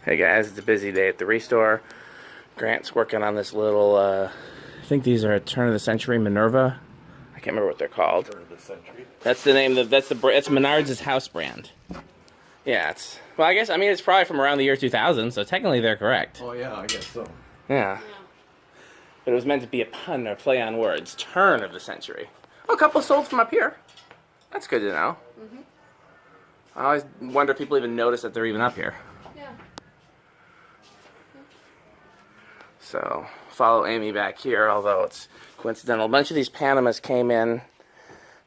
Hey guys, it's a busy day at the restore. Grant's working on this little, I think these are a turn of the century Minerva. I can't remember what they're called. Turn of the century. That's the name, that's Menards' house brand. Yeah, well, I guess, it's probably from around the year 2000, so technically they're correct. Oh yeah, I guess so. Yeah. But it was meant to be a pun or play on words. Turn of the century. Oh, a couple sold from up here. That's good to know. Mm-hmm. I always wonder if people even notice that they're even up here. Yeah. So, follow Amy back here, although it's coincidental. A bunch of these Panamas came in.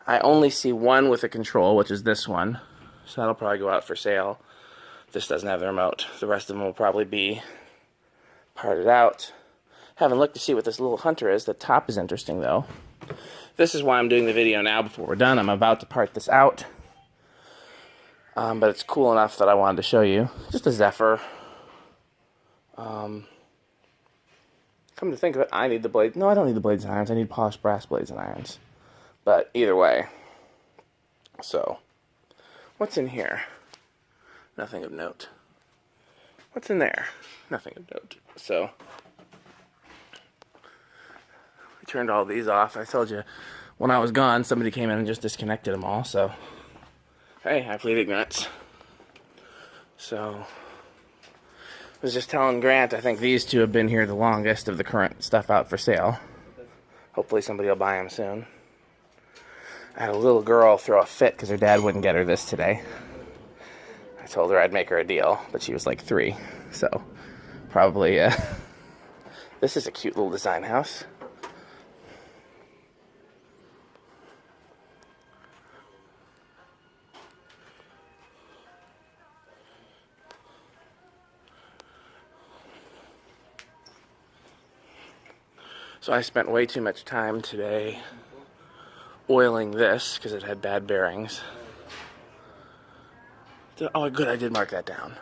I only see one with a control, which is this one. So that'll probably go out for sale. This doesn't have the remote. The rest of them will probably be parted out. Haven't looked to see what this little Hunter is. The top is interesting, though. This is why I'm doing the video now before we're done. I'm about to part this out. But it's cool enough that I wanted to show you. Just a Zephyr. Come to think of it, I need the blades. No, I don't need the blades and irons. I need polished brass blades and irons. But either way. So, what's in here? Nothing of note. What's in there? Nothing of note. So, I turned all these off. I told you, when I was gone, somebody came in and just disconnected them all. So, hey, I plead ignorance. So, I was just telling Grant, I think these two have been here the longest of the current stuff out for sale. Hopefully somebody will buy them soon. I had a little girl throw a fit because her dad wouldn't get her this today. I told her I'd make her a deal, but she was like 3. So, probably, this is a cute little design house. So I spent way too much time today oiling this because it had bad bearings. Oh, good, I did mark that down.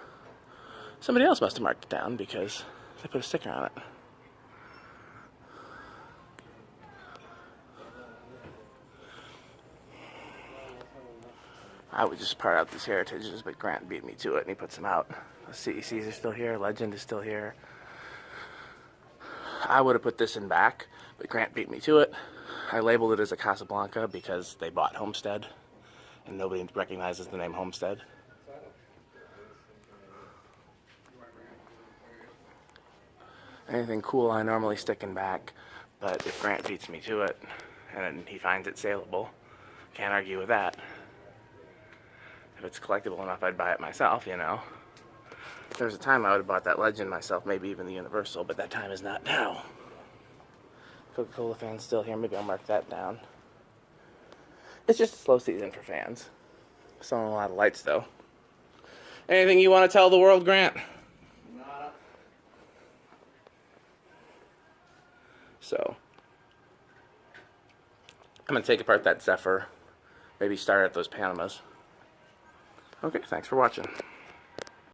Somebody else must have marked it down because they put a sticker on it. I would just part out these heritages, but Grant beat me to it and he puts them out. The CECs are still here, Legend is still here. I would have put this in back, but Grant beat me to it. I labeled it as a Casablanca because they bought Homestead, and nobody recognizes the name Homestead. Anything cool I normally stick in back, but if Grant beats me to it, and he finds it saleable, can't argue with that. If it's collectible enough, I'd buy it myself, you know. There was a time I would have bought that Legend myself, maybe even the Universal, but that time is not now. Coca-Cola fans still here. Maybe I'll mark that down. It's just a slow season for fans. Selling a lot of lights, though. Anything you want to tell the world, Grant? Nada. So, I'm going to take apart that Zephyr. Maybe start at those Panamas. Okay, thanks for watching.